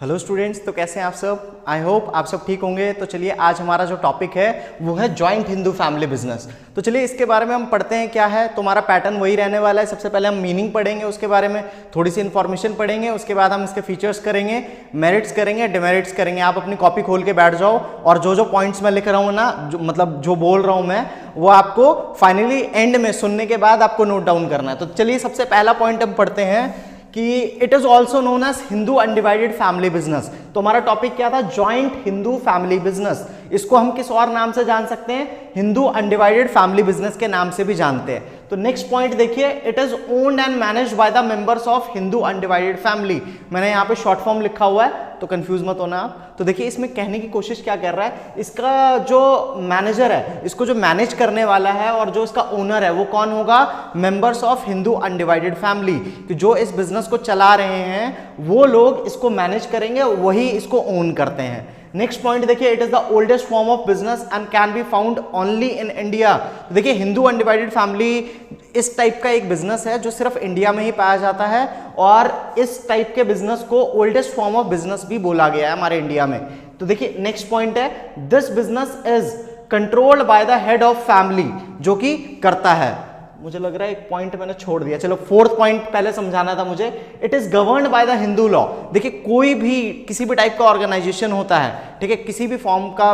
Hello students, तो कैसे हैं आप सब। आई होप आप सब ठीक होंगे। तो चलिए आज हमारा जो टॉपिक है वो है जॉइंट हिंदू फैमिली बिजनेस। तो चलिए इसके बारे में हम पढ़ते हैं क्या है। तो हमारा पैटर्न वही रहने वाला है। सबसे पहले हम मीनिंग पढ़ेंगे, उसके बारे में थोड़ी सी इन्फॉर्मेशन पढ़ेंगे, उसके बाद हम इसके फीचर्स करेंगे, मेरिट्स करेंगे, डिमेरिट्स करेंगे। आप अपनी कॉपी खोल के बैठ जाओ और जो जो पॉइंट्स मैं लिख रहा हूँ ना, जो बोल रहा हूँ मैं, वो आपको फाइनली एंड में सुनने के बाद आपको नोट डाउन करना है। तो चलिए सबसे पहला पॉइंट हम पढ़ते हैं कि it is also known as Hindu undivided family business. तो हमारा टॉपिक क्या था? Joint Hindu family business. इसको हम किस और नाम से जान सकते हैं? हिंदू अनडिवाइडेड फैमिली बिजनेस के नाम से भी जानते हैं। तो नेक्स्ट पॉइंट देखिए, it is owned and managed by the members of Hindu undivided family. मैंने यहाँ पे शॉर्ट फॉर्म लिखा हुआ है, तो कंफ्यूज मत होना आप। तो देखिए इसमें कहने की कोशिश क्या कर रहा है, इसका जो मैनेजर है, इसको जो मैनेज करने वाला है और जो इसका ओनर है वो कौन होगा? Members of Hindu undivided family. कि जो इस बिजनेस को चला रहे हैं वो लोग इसको मैनेज करेंगे, वही इसको ओन करते हैं। नेक्स्ट पॉइंट देखिए, it is the oldest form of business and can be found only in India. देखिए हिंदू अनडिवाइडेड फैमिली इस टाइप का एक बिजनेस है जो सिर्फ इंडिया में ही पाया जाता है, और इस टाइप के बिजनेस को ओल्डेस्ट फॉर्म ऑफ बिजनेस भी बोला गया है हमारे इंडिया में। तो देखिए नेक्स्ट पॉइंट है, this business is controlled by the head of family, जो कि करता है। मुझे लग रहा है एक पॉइंट मैंने छोड़ दिया। चलो फोर्थ पॉइंट पहले समझाना था मुझे। It is governed by the Hindu law. देखिए कोई भी किसी भी टाइप का ऑर्गेनाइजेशन होता है, ठीक है, किसी भी फॉर्म का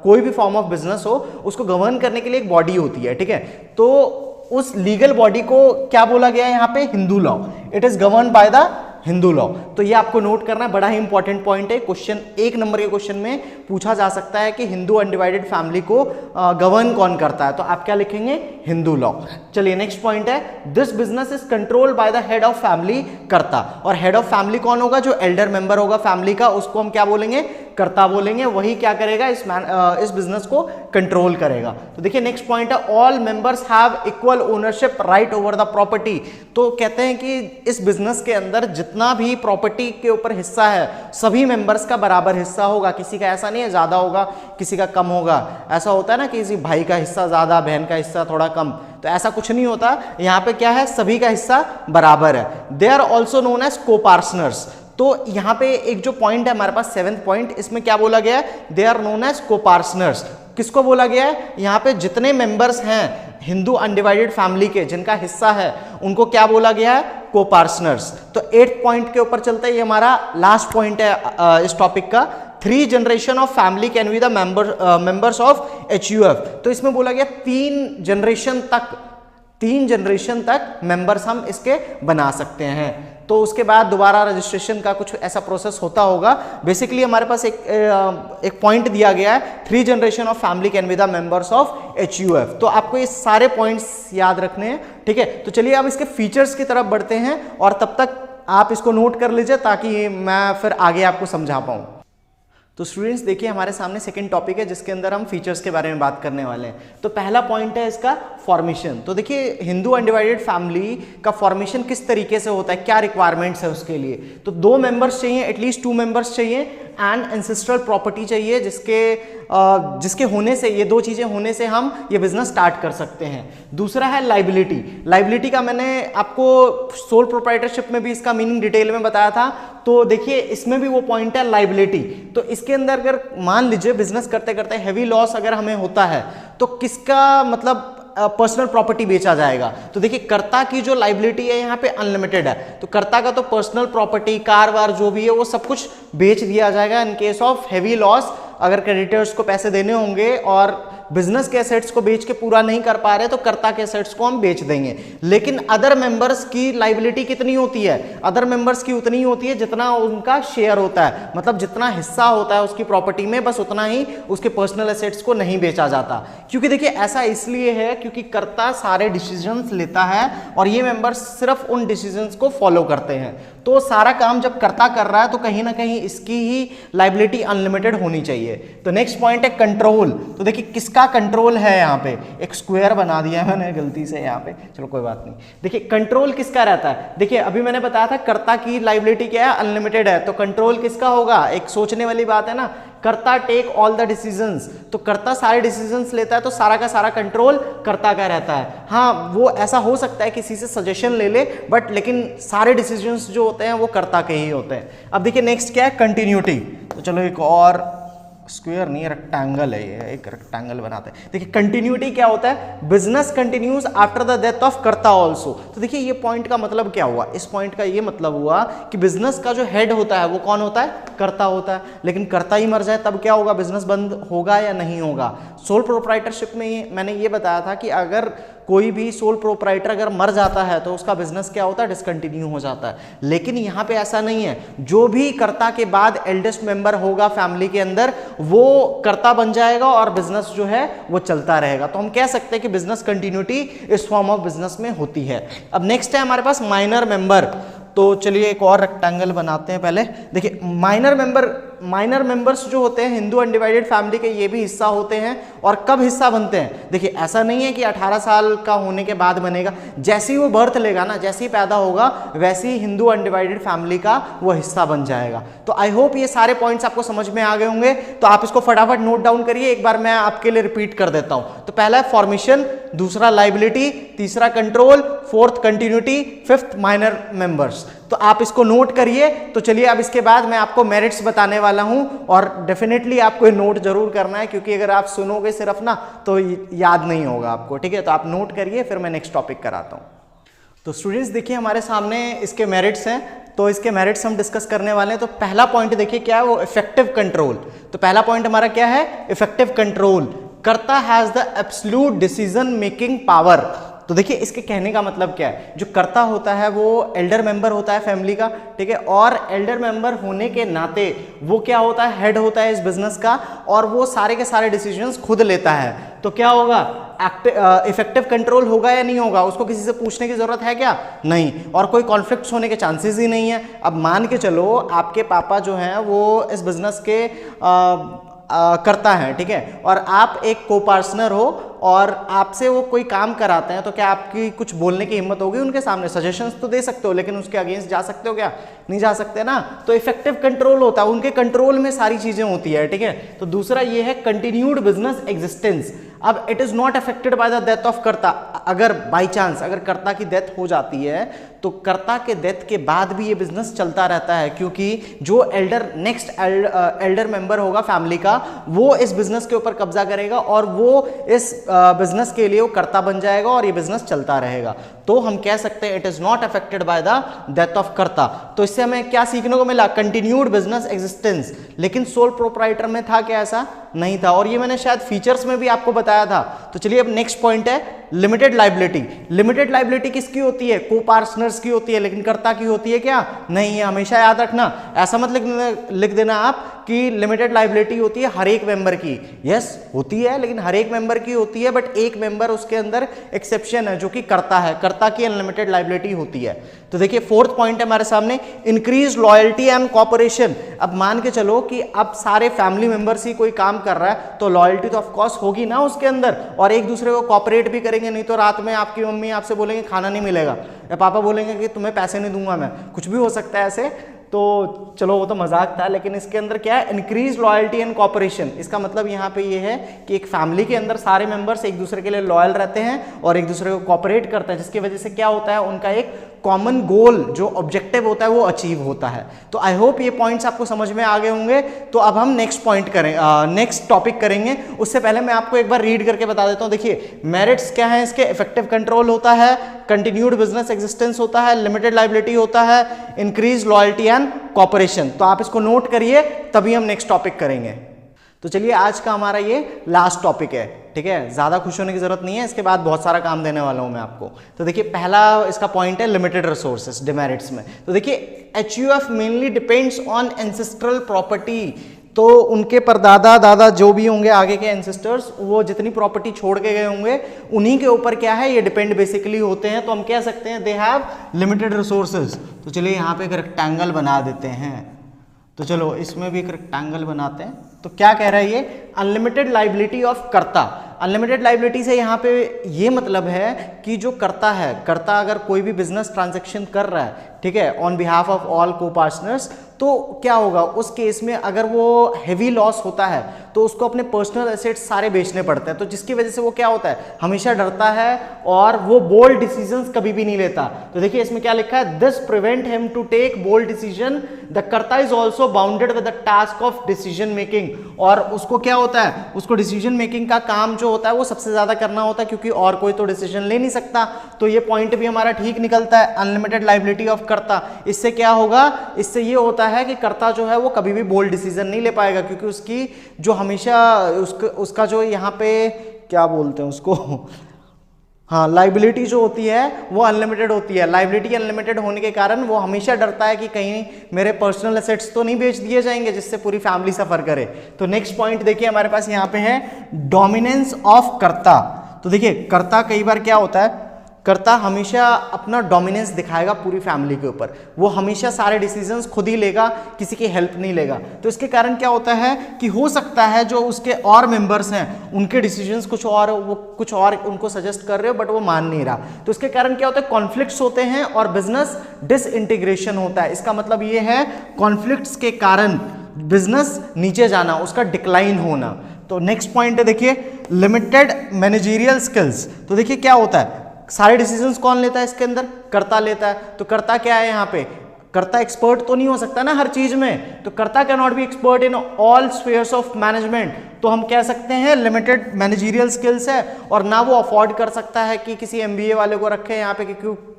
कोई भी फॉर्म ऑफ बिजनेस हो, उसको गवर्न करने के लिए एक बॉडी होती है, ठीक है। तो उस लीगल बॉडी को क्या बोला गया है यहाँ पे? Hindu law. It is govern by the Hindu law. तो ये आपको नोट करना है, बड़ा ही इंपॉर्टेंट पॉइंट है। क्वेश्चन 1 नंबर के क्वेश्चन में पूछा जा सकता है कि हिंदू अनडिवाइडेड फैमिली को गवर्न कौन करता है, तो आप क्या लिखेंगे? हिंदू लॉ। चलिए नेक्स्ट पॉइंट है, this business is controlled by the head of family, कर्ता। और हेड ऑफ फैमिली कौन होगा? जो एल्डर मेंबर होगा फैमिली का, उसको हम क्या बोलेंगे? कर्ता बोलेंगे। वही क्या करेगा? इस बिजनेस को कंट्रोल करेगा। तो देखिए नेक्स्ट पॉइंट है, all members have equal ownership right over the property. तो कहते हैं कि इस बिजनेस के अंदर जितना भी प्रॉपर्टी के ऊपर हिस्सा है, सभी मेंबर्स का बराबर हिस्सा होगा। किसी का ऐसा नहीं है ज्यादा होगा, किसी का कम होगा। ऐसा होता है ना, किसी भाई का हिस्सा ज्यादा, बहन का हिस्सा थोड़ा कम, तो ऐसा कुछ नहीं होता। यहाँ पे क्या है? सभी का हिस्सा बराबर है। They are also known as co-partners. तो यहाँ पे एक जो पॉइंट है हमारे पास 7th पॉइंट, इसमें क्या बोला गया है? They are known as co-partners. किसको बोला गया है? यहाँ पे जितने मेंबर्स हैं हिंदू अनडिवाइडेड फैमिली के, जिनका हिस्सा है, उनको क्या बोला गया है? को-पार्टनर्स। तो 8th पॉइंट के ऊपर चलते हैं, ये हमारा लास्ट पॉइंट है इस टॉपिक का। 3 generation of family can be the members of HUF। तो इसमें बोला गया 3 जनरेशन तक मेंबर्स हम इसके बना सकते हैं। तो उसके बाद दोबारा रजिस्ट्रेशन का कुछ ऐसा प्रोसेस होता होगा। बेसिकली हमारे पास एक पॉइंट दिया गया है, 3 generation of family can be the members of HUF। तो आपको ये सारे पॉइंट्स याद रखने हैं, ठीक है। तो चलिए अब इसके फीचर्स की तरफ बढ़ते हैं, और तब तक आप इसको नोट कर लीजिए ताकि मैं फिर आगे आपको समझा पाऊँ। तो स्टूडेंट्स देखिए हमारे सामने सेकंड टॉपिक है जिसके अंदर हम फीचर्स के बारे में बात करने वाले हैं। तो पहला पॉइंट है इसका फॉर्मेशन। तो देखिए हिंदू अनडिवाइडेड फैमिली का फॉर्मेशन किस तरीके से होता है, क्या रिक्वायरमेंट्स है उसके लिए। तो 2 मेंबर्स चाहिए, एटलीस्ट 2 मेंबर्स चाहिए, एंड एंसेस्ट्रल प्रॉपर्टी चाहिए, जिसके होने से, ये 2 चीजें होने से हम ये बिजनेस स्टार्ट कर सकते हैं। दूसरा है लाइबिलिटी। लाइबिलिटी का मैंने आपको सोल प्रोप्राइटरशिप में भी इसका मीनिंग डिटेल में बताया था। तो देखिए इसमें भी वो पॉइंट है लाइबिलिटी। तो इसके अंदर अगर मान लीजिए बिजनेस करते करते हैवी लॉस अगर हमें होता है, तो किसका मतलब पर्सनल प्रॉपर्टी बेचा जाएगा। तो देखिए कर्ता की जो लाइबिलिटी है यहाँ पे अनलिमिटेड है। तो कर्ता का तो पर्सनल प्रॉपर्टी, कार वार जो भी है, वो सब कुछ बेच दिया जाएगा in case of heavy loss. अगर क्रेडिटर्स को पैसे देने होंगे और बिजनेस के एसेट्स को बेच के पूरा नहीं कर पा रहे, तो कर्ता के एसेट्स को हम बेच देंगे। लेकिन अदर मेंबर्स की लाइबिलिटी कितनी होती है? अदर मेंबर्स की उतनी होती है जितना उनका शेयर होता है, मतलब जितना हिस्सा होता है उसकी प्रॉपर्टी में, बस उतना ही उसके पर्सनल एसेट्स को नहीं बेचा जाता। क्योंकि देखिए ऐसा इसलिए है क्योंकि कर्ता सारे डिसीजंस लेता है और ये मेंबर्स सिर्फ उन डिसीजंस को फॉलो करते हैं। तो सारा काम जब कर्ता कर रहा है तो कहीं ना कहीं इसकी ही लाइबिलिटी अनलिमिटेड होनी चाहिए। तो नेक्स्ट पॉइंट है कंट्रोल। तो देखिए किसका कंट्रोल है? यहाँ पे एक स्क्वायर बना दिया मैंने गलती से यहाँ पे, चलो कोई बात नहीं। देखिए कंट्रोल किसका रहता है? देखिए अभी मैंने बताया था कर्ता की लाइबिलिटी क्या है? अनलिमिटेड है। तो कंट्रोल किसका होगा? एक सोचने वाली बात है ना कर्ता टेक ऑल द डिसीजंस, तो कर्ता सारे डिसीजंस लेता है, तो सारा का सारा कंट्रोल कर्ता का रहता है। हाँ, वो ऐसा हो सकता है किसी से सजेशन ले ले, बट लेकिन सारे डिसीजंस जो होते हैं वो कर्ता के ही होते हैं। अब देखिए नेक्स्ट क्या है, कंटिन्यूटी। तो चलो एक और स्क्वायर नहीं, रेक्टेंगल है ये, एक रेक्टेंगल बनाते हैं। देखिए कंटिन्यूटी क्या होता है, business continues after the death of कर्ता ऑल्सो। तो देखिए ये पॉइंट का मतलब क्या हुआ, इस पॉइंट का ये मतलब हुआ कि बिजनेस का जो हेड होता है वो कौन होता है, कर्ता होता है, लेकिन कर्ता ही मर जाए तब क्या होगा, बिजनेस बंद होगा या नहीं होगा। सोल प्रोप्राइटरशिप में मैंने ये बताया था कि अगर कोई भी सोल प्रोप्राइटर अगर मर जाता है तो उसका बिजनेस क्या होता है, डिसकंटिन्यू हो जाता है। लेकिन यहाँ पे ऐसा नहीं है, जो भी कर्ता के बाद एल्डेस्ट मेंबर होगा फैमिली के अंदर वो कर्ता बन जाएगा और बिजनेस जो है वो चलता रहेगा। तो हम कह सकते हैं कि बिजनेस कंटिन्यूटी इस फॉर्म ऑफ बिजनेस में होती है। अब नेक्स्ट है हमारे पास माइनर मेंबर। तो चलिए एक और रेक्टेंगल बनाते हैं। पहले देखिए माइनर मेंबर्स जो होते हैं हिंदू अनडिवाइडेड फैमिली के, ये भी हिस्सा होते हैं। और कब हिस्सा बनते हैं, देखिए ऐसा नहीं है कि 18 साल का होने के बाद बनेगा, जैसे ही वो बर्थ लेगा ना, जैसे ही पैदा होगा वैसे ही हिंदू अनडिवाइडेड फैमिली का वो हिस्सा बन जाएगा। तो आई होप ये सारे पॉइंट्स आपको समझ में आ गए होंगे। तो आप इसको फटाफट नोट डाउन करिए, एक बार मैं आपके लिए रिपीट कर देता हूं। तो पहला है फॉर्मेशन, दूसरा लाइबिलिटी, तीसरा control, fourth continuity, fifth minor members. तो आप इसको नोट करिए। तो चलिए अब इसके बाद मैं आपको मेरिट्स बताने वाला हूं, और डेफिनेटली आपको नोट जरूर करना है, क्योंकि अगर आप सुनोगे सिर्फ ना तो याद नहीं होगा आपको, ठीक है। तो आप नोट करिए, फिर मैं नेक्स्ट टॉपिक कराता हूं। तो स्टूडेंट्स देखिए हमारे सामने इसके मेरिट्स हैं, तो इसके मेरिट्स हम डिस्कस करने वाले हैं। तो पहला पॉइंट देखिए क्या है, वो इफेक्टिव कंट्रोल। तो पहला पॉइंट हमारा क्या है, इफेक्टिव कंट्रोल। कर्ता has the absolute decision making power. तो देखिए इसके कहने का मतलब क्या है, जो कर्ता होता है वो एल्डर मेंबर होता है फैमिली का, ठीक है। और एल्डर मेंबर होने के नाते वो क्या होता है, हेड होता है इस बिजनेस का, और वो सारे के सारे डिसीजंस खुद लेता है। तो क्या होगा, इफेक्टिव कंट्रोल होगा या नहीं होगा, उसको किसी से पूछने की जरूरत है क्या, नहीं। और कोई कॉन्फ्लिक्ट्स होने के चांसेस ही नहीं है। अब मान के चलो आपके पापा जो हैं वो इस बिजनेस के करता है, ठीक है, और आप एक को पार्टनर हो और आपसे वो कोई काम कराते हैं, तो क्या आपकी कुछ बोलने की हिम्मत होगी उनके सामने? सजेशंस तो दे सकते हो, लेकिन उसके अगेंस्ट जा सकते हो क्या, नहीं जा सकते ना। तो इफेक्टिव कंट्रोल होता है, उनके कंट्रोल में सारी चीजें होती है, ठीक है। तो दूसरा ये है कंटिन्यूड बिजनेस एग्जिस्टेंस। अब it is not affected by the death of कर्ता। अगर बाई चांस अगर कर्ता की डेथ हो जाती है तो कर्ता के डेथ के बाद भी ये बिजनेस चलता रहता है, क्योंकि जो नेक्स्ट एल्डर मेंबर होगा फैमिली का वो इस बिजनेस के ऊपर कब्जा करेगा और वो इस बिजनेस के लिए वो कर्ता बन जाएगा और ये बिजनेस चलता रहेगा। तो हम कह सकते हैं it is not affected by the death of कर्ता। तो इससे हमें क्या सीखने को मिला, कंटिन्यूड बिजनेस एग्जिस्टेंस। लेकिन सोल प्रोप्राइटर में था क्या, ऐसा नहीं था, और ये मैंने शायद फीचर्स में भी आपको बताया था। तो चलिए अब नेक्स्ट पॉइंट है लिमिटेड लाइबिलिटी। लिमिटेड लाइबिलिटी किसकी होती है, को पार्टनर्स की होती है, लेकिन कर्ता की होती है क्या, नहीं है। हमेशा याद रखना, ऐसा मत लिख देना आप कि लिमिटेड लाइबिलिटी होती है हर एक मेंबर की। यस होती है, लेकिन हर एक मेंबर की होती है, बट एक मेंबर उसके अंदर एक्सेप्शन है जो कि कर्ता है, कर्ता की अनलिमिटेड लाइबिलिटी होती है। तो देखिए फोर्थ पॉइंट है हमारे सामने, इंक्रीज लॉयल्टी एंड कॉपरेशन। अब मान के चलो कि अब सारे फैमिली मेंबर्स ही कोई काम कर रहा है तो लॉयल्टी तो ऑफ कोर्स होगी ना उसके अंदर, और एक दूसरे को कॉपरेट भी करेंगे। नहीं तो रात में आपकी मम्मी आपसे बोलेंगे खाना नहीं मिलेगा, या पापा बोलेंगे कि तुम्हें पैसे नहीं दूंगा मैं, कुछ भी हो सकता है ऐसे। तो चलो वो तो मजाक था, लेकिन इसके अंदर क्या है, इंक्रीज लॉयल्टी एंड कॉपरेशन। इसका मतलब यहाँ पे ये है कि एक फैमिली के अंदर सारे मेंबर्स एक दूसरे के लिए लॉयल रहते हैं और एक दूसरे को कॉपरेट करते हैं, जिसकी वजह से क्या होता है, उनका एक कॉमन गोल जो ऑब्जेक्टिव होता है वो अचीव होता है। तो आई होप ये पॉइंट्स आपको समझ में आ गए होंगे। तो अब हम नेक्स्ट पॉइंट नेक्स्ट टॉपिक करेंगे। उससे पहले मैं आपको एक बार रीड करके बता देता हूं। देखिए मेरिट्स क्या है इसके, इफेक्टिव कंट्रोल होता है, कंटिन्यूड बिजनेस एग्जिस्टेंस होता है, लिमिटेड लाइबिलिटी होता है, इंक्रीज लॉयल्टी एंड कॉपरेशन। तो आप इसको नोट करिए, तभी हम नेक्स्ट टॉपिक करेंगे। तो चलिए आज का हमारा ये लास्ट टॉपिक है, ठीक है, ज्यादा खुश होने की जरूरत नहीं है, इसके बाद बहुत सारा काम देने वाला हूं मैं आपको। तो देखिए पहला इसका पॉइंट है लिमिटेड रिसोर्सेज डिमेरिट्स में। तो देखिए HUF mainly depends on ancestral property. तो उनके परदादा दादा जो भी होंगे आगे के एंसेस्टर्स, वो जितनी प्रॉपर्टी छोड़ के गए होंगे उन्हीं के ऊपर क्या है, ये डिपेंड बेसिकली होते हैं। तो हम कह सकते हैं दे हैव लिमिटेड रिसोर्सेज। तो चलिए यहाँ पे एक रेक्टेंगल बना देते हैं। तो चलो इसमें भी एक रेक्टेंगल बनाते हैं। तो क्या कह रहा है ये, अनलिमिटेड लाइबिलिटी ऑफ कर्ता। अनलिमिटेड लाइबिलिटी से यहाँ पे ये मतलब है कि जो कर्ता है, कर्ता अगर कोई भी बिजनेस ट्रांजैक्शन कर रहा है, ठीक है, ऑन बिहाफ ऑफ ऑल को पार्टनर्स, तो क्या होगा उस केस में, अगर वो हेवी लॉस होता है तो उसको अपने पर्सनल एसेट्स सारे बेचने पड़ते हैं, तो जिसकी वजह से वो क्या होता है, हमेशा डरता है और वो बोल्ड डिसीजंस कभी भी नहीं लेता। तो देखिए इसमें क्या लिखा है, this prevent him to take bold decision, the karta is also bounded with the task of decision making. और उसको क्या होता है, उसको डिसीजन मेकिंग का काम जो होता है वो सबसे ज्यादा करना होता है, क्योंकि और कोई तो डिसीजन ले नहीं सकता। तो ये पॉइंट भी हमारा ठीक निकलता है, अनलिमिटेड लाइबिलिटी ऑफ कर्ता। इससे क्या होगा, इससे ये होता है कि कर्ता जो है वो कभी भी बोल्ड डिसीजन नहीं ले पाएगा, क्योंकि उसकी जो हमेशा उसका जो यहाँ पे क्या बोलते हैं उसको, हाँ, लाइबिलिटी जो होती है वो अनलिमिटेड होती है। लाइबिलिटी अनलिमिटेड होने के कारण वो हमेशा डरता है कि कहीं मेरे पर्सनल एसेट्स तो नहीं बेच दिए जाएंगे जिससे पूरी फैमिली सफर करे। तो नेक्स्ट पॉइंट देखिए हमारे पास यहाँ पे है, डोमिनेंस ऑफ कर्ता। तो देखिए कर्ता कई बार क्या होता है, कर्ता हमेशा अपना डोमिनेंस दिखाएगा पूरी फैमिली के ऊपर, वो हमेशा सारे डिसीजंस खुद ही लेगा, किसी की हेल्प नहीं लेगा। तो इसके कारण क्या होता है कि हो सकता है जो उसके और मेंबर्स हैं उनके डिसीजंस कुछ और, वो कुछ और उनको सजेस्ट कर रहे हो बट वो मान नहीं रहा। तो इसके कारण क्या होता है, कॉन्फ्लिक्ट्स होते हैं और बिजनेस डिसइंटीग्रेशन होता है। इसका मतलब ये है कॉन्फ्लिक्ट्स के कारण बिजनेस नीचे जाना, उसका डिक्लाइन होना। तो नेक्स्ट पॉइंट है देखिए, लिमिटेड मैनेजरियल स्किल्स। तो देखिए क्या होता है, सारे डिसीजंस कौन लेता है इसके अंदर, कर्ता लेता है। तो कर्ता क्या है यहाँ पे, कर्ता एक्सपर्ट तो नहीं हो सकता ना हर चीज में, तो कर्ता can not be expert in all spheres of management. तो हम कह सकते हैं लिमिटेड मैनेजरियल स्किल्स है, और ना वो अफोर्ड कर सकता है कि किसी एमबीए वाले को रखे यहाँ पे,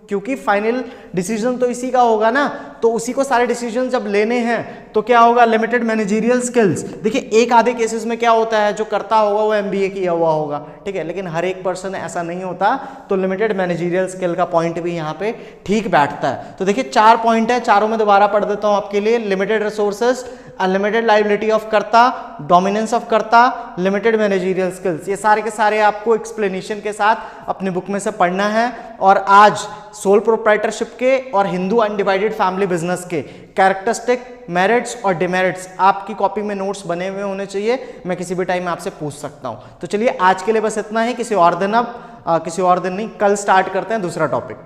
क्योंकि फाइनल डिसीजन तो इसी का होगा ना, तो उसी को सारे डिसीजन जब लेने हैं तो क्या होगा, लिमिटेड मैनेजरियल स्किल्स। देखिए एक आधे केसेस में क्या होता है, जो करता होगा वो एमबीए किया हुआ होगा, ठीक है, लेकिन हर एक पर्सन ऐसा नहीं होता। तो लिमिटेड मैनेजरियल स्किल का पॉइंट भी यहाँ पे ठीक बैठता है। तो देखिए 4 पॉइंट है, चारों में दोबारा पढ़ देता हूँ आपके लिए। Limited resources, unlimited liability of कर्ता, डोमिनेंस ऑफ कर्ता, लिमिटेड मैनेजरियल स्किल्स, ये सारे के सारे आपको एक्सप्लेनेशन के साथ अपने बुक में से पढ़ना है। और आज सोल प्रोप्राइटरशिप के और हिंदू अनडिवाइडेड फैमिली बिजनेस के कैरेक्टरिस्टिक, मेरिट्स और डिमेरिट्स आपकी कॉपी में नोट्स बने हुए होने चाहिए, मैं किसी भी टाइम आपसे पूछ सकता हूं। तो चलिए आज के लिए बस इतना ही, किसी और दिन नहीं, कल स्टार्ट करते हैं दूसरा टॉपिक।